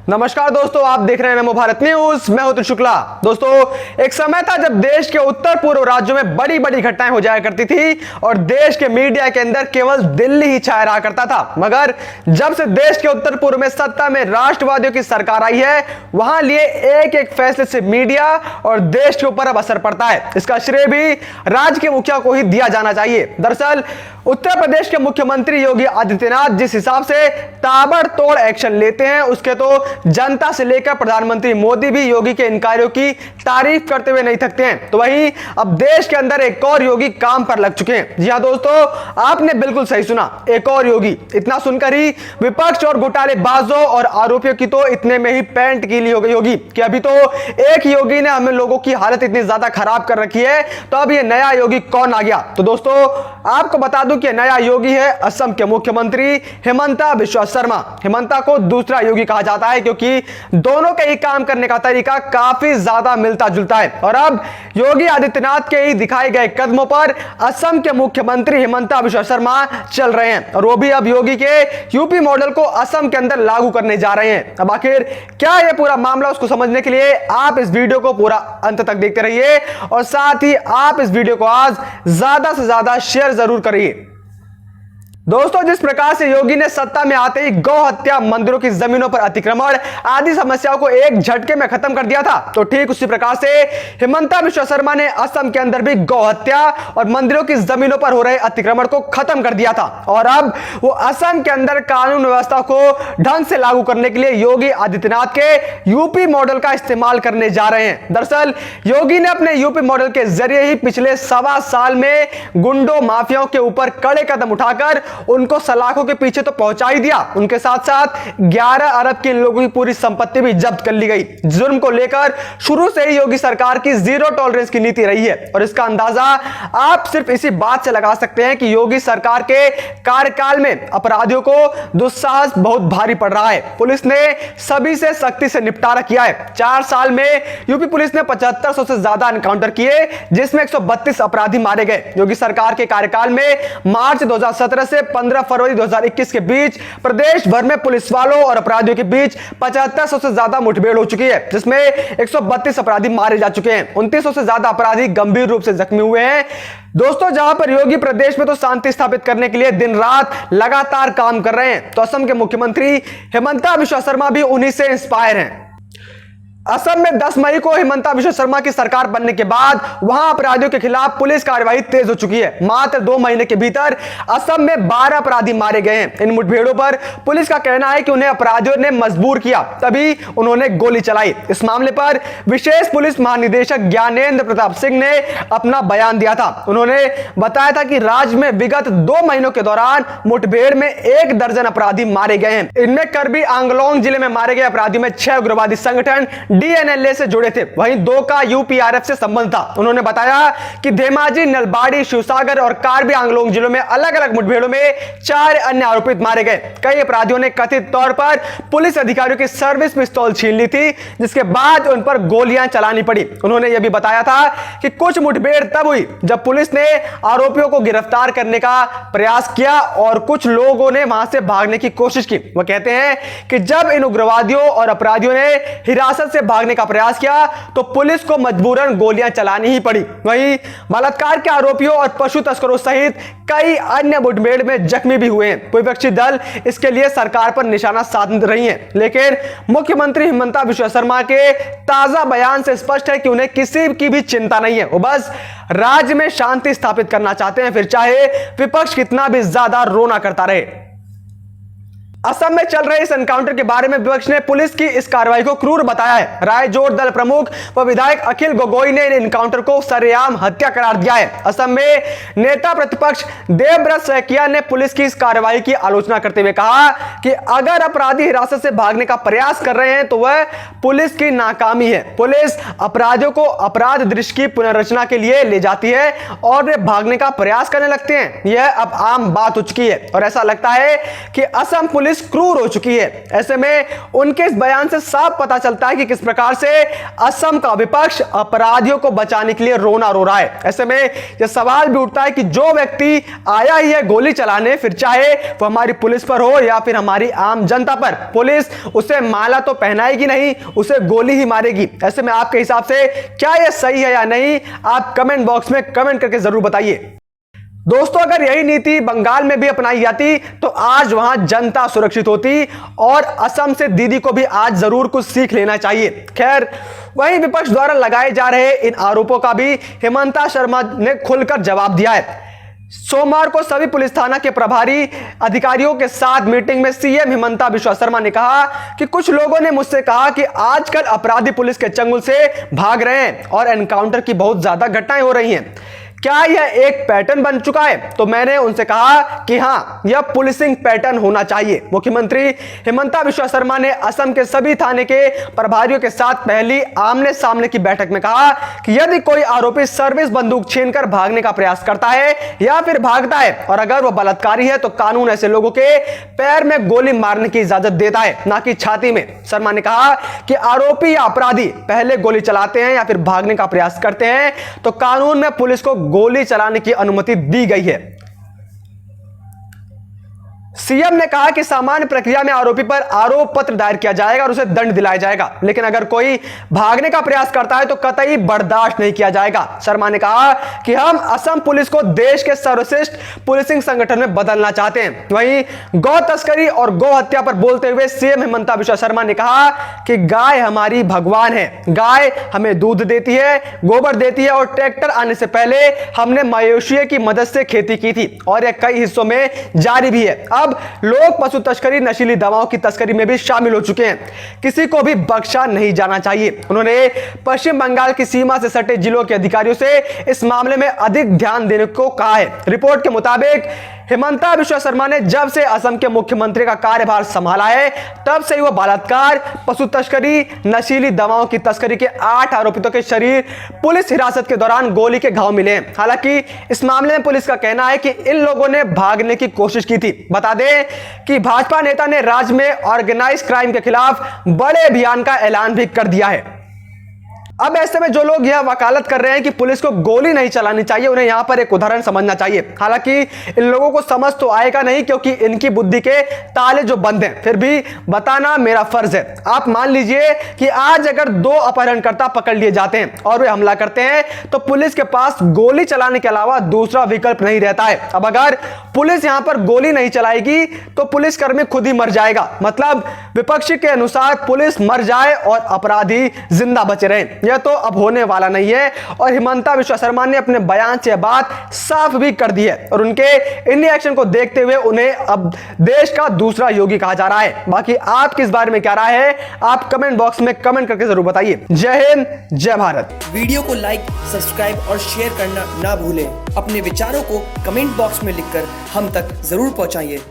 नमस्कार दोस्तों, आप देख रहे हैं नमो भारत न्यूज। मैं हूं शुक्ला। दोस्तों, एक समय था जब देश के उत्तर पूर्व राज्यों में बड़ी बड़ी घटनाएं हो जाया करती थी और देश के मीडिया के अंदर केवल दिल्ली ही छाया रहा करता था। मगर जब से देश के उत्तर पूर्व में सत्ता में राष्ट्रवादियों की सरकार आई है, वहां लिए एक एक फैसले से मीडिया और देश के ऊपर अब असर पड़ता है। इसका श्रेय भी राज्य के मुखिया को ही दिया जाना चाहिए। दरअसल उत्तर प्रदेश के मुख्यमंत्री योगी आदित्यनाथ जिस हिसाब से ताबड़तोड़ एक्शन लेते हैं, उसके तो जनता से लेकर प्रधानमंत्री मोदी भी योगी के इन कार्यों की तारीफ करते हुए नहीं थकते हैं। तो वहीं अब देश के अंदर एक और योगी काम पर लग चुके हैं। जी हां दोस्तों, आपने बिल्कुल सही सुना, एक और योगी। इतना सुनकर ही विपक्ष और घोटालेबाजों और आरोपियों की तो इतने में ही पैंट गीली हो गई होगी कि अभी तो एक योगी ने हमें लोगों की हालत इतनी ज्यादा खराब कर रखी है, तो अब ये नया योगी कौन आ गया? तो दोस्तों, आपको बता दूं कि नया योगी है असम के मुख्यमंत्री हिमंता बिस्वा शर्मा। हिमंता को दूसरा योगी कहा जाता है क्योंकि दोनों के ही काम करने का तरीका काफी ज्यादा मिलता जुलता है। और अब योगी आदित्यनाथ के ही दिखाए गए कदमों पर असम के मुख्यमंत्री हिमंता बिस्वा शर्मा चल रहे हैं और वो भी अब योगी के यूपी मॉडल को असम के अंदर लागू करने जा रहे हैं। अब आखिर क्या यह पूरा मामला, उसको समझने के लिए आप इस वीडियो को पूरा अंत तक देखते रहिए और साथ ही आप इस वीडियो को आज ज्यादा से ज्यादा शेयर जरूर करिए। दोस्तों, जिस प्रकार से योगी ने सत्ता में आते ही गौ हत्या, मंदिरों की जमीनों पर अतिक्रमण आदि समस्याओं को एक झटके में खत्म कर दिया था, तो ठीक उसी प्रकार से हिमंता बिस्वा शर्मा ने असम के अंदर भी गौ हत्या और मंदिरों की जमीनों पर हो रहे अतिक्रमण को खत्म कर दिया था। और अब वो असम के अंदर कानून व्यवस्था को ढंग से लागू करने के लिए योगी आदित्यनाथ के यूपी मॉडल का इस्तेमाल करने जा रहे हैं। दरअसल योगी ने अपने यूपी मॉडल के जरिए ही पिछले 1.25 साल में गुंडों माफियाओं के ऊपर कड़े कदम उठाकर उनको सलाखों के पीछे तो पहुंचा ही दिया, उनके साथ साथ 11 अरब के लोगों की पूरी संपत्ति भी जब्त कर ली गई। जुर्म को लेकर शुरू से ही योगी सरकार की जीरो टॉलरेंस की नीति रही है और इसका अंदाजा आप सिर्फ इसी बात से लगा सकते हैं कि योगी सरकार के कार्यकाल में अपराधियों को दुस्साहस बहुत भारी पड़ रहा है। पुलिस ने सभी से सख्ती से निपटारा किया है। 4 साल में यूपी पुलिस ने 7500 से ज्यादा एनकाउंटर किए, जिसमें 132 अपराधी मारे गए। योगी सरकार के कार्यकाल में मार्च 2017 से 15 फरवरी 2021 के बीच प्रदेश भर में पुलिस वालों और अपराधियों के बीच 7500 से ज्यादा मुठभेड़ हो चुकी है, जिसमें 132 अपराधी मारे जा चुके हैं। 2900 से ज्यादा अपराधी गंभीर रूप से जख्मी हुए हैं। दोस्तों, जहां पर योगी प्रदेश में तो शांति स्थापित करने के लिए दिन रात लगातार काम कर रहे हैं, तो असम के मुख्यमंत्री हिमंता बिस्वा शर्मा भी उन्हीं से इंस्पायर हैं। असम में 10 मई को हिमंता बिस्वा शर्मा की सरकार बनने के बाद वहां अपराधियों के खिलाफ पुलिस कार्रवाई तेज हो चुकी है। मात्र 2 महीने के भीतर असम में 12 अपराधी मारे गए हैं। इन मुठभेड़ों पर पुलिस का कहना है कि उन्हें अपराधियों ने मजबूर किया, तभी उन्होंने गोली चलाई। इस मामले पर विशेष पुलिस महानिदेशक ज्ञानेंद्र प्रताप सिंह ने अपना बयान दिया था। उन्होंने बताया था कि राज्य में विगत 2 महीनों के दौरान मुठभेड़ में 1 दर्जन अपराधी मारे गए हैं। इनमें करबी आंगलोंग जिले में मारे गए अपराधियों में 6 उग्रवादी संगठन डीएनएलए से जुड़े थे, वहीं 2 का यूपीआरएफ से संबंध था। उन्होंने बताया कि धेमाजी, नलबाड़ी, शिवसागर और कार्बी आंगलोंग जिलों में अलग अलग मुठभेड़ों में 4 अन्य आरोपित मारे गए। कई अपराधियों ने कथित तौर पर पुलिस अधिकारियों की सर्विस पिस्तौल छीन ली थी, जिसके बाद उन पर गोलियां चलानी पड़ी। उन्होंने यह भी बताया था कि कुछ मुठभेड़ तब हुई जब पुलिस ने आरोपियों को गिरफ्तार करने का प्रयास किया और कुछ लोगों ने वहां से भागने की कोशिश की। वह कहते हैं कि जब इन उग्रवादियों और अपराधियों ने हिरासत से भागने का प्रयास किया तो पुलिस को मजबूरन गोलियां चलानी ही पड़ी। वहीं बलात्कार के आरोपियों और पशु तस्करों सहित कई अन्य मुठभेड़ में जख्मी भी हुए हैं। विपक्षी दल इसके लिए सरकार पर निशाना साध रही हैं, लेकिन मुख्यमंत्री हिमंता बिस्वा शर्मा के ताजा बयान से स्पष्ट है कि उन्हें किसी की भी चिंता नहीं है। वो बस राज्य में शांति स्थापित करना चाहते हैं, फिर चाहे विपक्ष कितना भी ज्यादा रोना करता रहे। असम में चल रहे इस एनकाउंटर के बारे में विपक्ष ने पुलिस की इस कार्रवाई को क्रूर बताया है। राय जोड़ दल प्रमुख व विधायक अखिल गोगोई ने इन एनकाउंटर को सरेआम हत्या करार दिया है। असम में नेता प्रतिपक्ष देवव्रत सैकिया ने पुलिस की इस कार्रवाई की आलोचना करते हुए कहा कि अगर अपराधी हिरासत से भागने का प्रयास कर रहे हैं तो वह पुलिस की नाकामी है। पुलिस अपराधियों को अपराध दृश्य की पुनर्रचना के लिए ले जाती है और वे भागने का प्रयास करने लगते हैं। यह अब आम बात हो चुकी है और ऐसा लगता है कि असम पुलिस पुलिस क्रूर हो चुकी है। ऐसे में उनके इस बयान से साफ पता चलता है कि किस प्रकार से असम का विपक्ष अपराधियों को बचाने के लिए रोना रो रहा है। ऐसे में यह सवाल भी उठता है कि जो व्यक्ति आया ही है गोली चलाने, फिर चाहे वो हमारी पुलिस पर हो या फिर हमारी आम जनता पर, पुलिस उसे माला तो पहनाएगी नहीं, उसे गोली ही मारेगी। ऐसे में आपके हिसाब से क्या यह सही है या नहीं, आप कमेंट बॉक्स में कमेंट करके जरूर बताइए। दोस्तों, अगर यही नीति बंगाल में भी अपनाई जाती तो आज वहां जनता सुरक्षित होती और असम से दीदी को भी आज जरूर कुछ सीख लेना चाहिए। खैर, वहीं विपक्ष द्वारा लगाए जा रहे इन आरोपों का भी हिमंता शर्मा ने खुलकर जवाब दिया है। सोमवार को सभी पुलिस थाना के प्रभारी अधिकारियों के साथ मीटिंग में सीएम हिमंता बिश्वा शर्मा ने कहा कि कुछ लोगों ने मुझसे कहा कि आजकल अपराधी पुलिस के चंगुल से भाग रहे हैं और एनकाउंटर की बहुत ज्यादा घटनाएं हो रही हैं। क्या यह एक पैटर्न बन चुका है? तो मैंने उनसे कहा कि हां, यह पुलिसिंग पैटर्न होना चाहिए। मुख्यमंत्री हिमंता बिश्वा शर्मा ने असम के सभी थाने के प्रभारियों के साथ पहली आमने सामने की बैठक में कहा कि यदि कोई आरोपी सर्विस बंदूक छीनकर भागने का प्रयास करता है या फिर भागता है और अगर वह बलात्कारी है तो कानून ऐसे लोगों के पैर में गोली मारने की इजाजत देता है, ना कि छाती में। शर्मा ने कहा कि आरोपी या अपराधी पहले गोली चलाते हैं या फिर भागने का प्रयास करते हैं तो कानून में पुलिस को गोली चलाने की अनुमति दी गई है। सीएम ने कहा कि सामान्य प्रक्रिया में आरोपी पर आरोप पत्र दायर किया जाएगा और उसे दंड दिलाया जाएगा, लेकिन अगर कोई भागने का प्रयास करता है तो कतई बर्दाश्त नहीं किया जाएगा। शर्मा ने कहा कि हम असम पुलिस को देश के सर्वश्रेष्ठ पुलिसिंग संगठन में बदलना चाहते हैं। वहीं गौ तस्करी और गौ हत्या पर बोलते हुए सीएम हिमंता बिश्वा शर्मा ने कहा कि गाय हमारी भगवान है, गाय हमें दूध देती है, गोबर देती है और ट्रैक्टर आने से पहले हमने मवेशियों की मदद से खेती की थी और यह कई हिस्सों में जारी भी है। अब लोग पशु तस्करी, नशीली दवाओं की तस्करी में भी शामिल हो चुके हैं। किसी को भी बख्शा नहीं जाना चाहिए। उन्होंने पश्चिम बंगाल की सीमा से सटे जिलों के अधिकारियों से इस मामले में अधिक ध्यान देने को कहा है। रिपोर्ट के मुताबिक हिमंता बिश्वा शर्मा ने जब से असम के मुख्यमंत्री का कार्यभार संभाला है तब से वह बलात्कार, पशु तस्करी, नशीली दवाओं की तस्करी के 8 आरोपितों के शरीर पुलिस हिरासत के दौरान गोली के घाव मिले हैं। हालांकि इस मामले में पुलिस का कहना है कि इन लोगों ने भागने की कोशिश की थी। बता दें कि भाजपा नेता ने राज्य में ऑर्गेनाइज क्राइम के खिलाफ बड़े अभियान का ऐलान भी कर दिया है। अब ऐसे में जो लोग यह वकालत कर रहे हैं कि पुलिस को गोली नहीं चलानी चाहिए, उन्हें यहां पर एक उदाहरण समझना चाहिए। हालांकि इन लोगों को समझ तो आएगा नहीं क्योंकि इनकी बुद्धि के ताले जो बंद हैं, फिर भी बताना मेरा फर्ज है। आप मान लीजिए कि आज अगर 2 अपहरणकर्ता पकड़ लिए जाते हैं और वे हमला करते हैं तो पुलिस के पास गोली चलाने के अलावा दूसरा विकल्प नहीं रहता है। अब अगर पुलिस यहां पर गोली नहीं चलाएगी तो पुलिसकर्मी खुद ही मर जाएगा। मतलब विपक्षी के अनुसार पुलिस मर जाए और अपराधी जिंदा बचे रहें, यह तो अब होने वाला नहीं है। और हिमंता बिश्वा शर्मा ने अपने बयान से यह बात साफ भी कर दी है और उनके इंडिया एक्शन को देखते हुए उन्हें अब देश का दूसरा योगी कहा जा रहा है। बाकी आपकी इस बारे में क्या राय है, आप कमेंट बॉक्स में कमेंट करके जरूर बताइए। जय हिंद, जय भारत। वीडियो को लाइक, सब्सक्राइब और शेयर करना ना भूलें। अपने विचारों को कमेंट बॉक्स में लिखकर हम तक जरूर पहुंचाइए।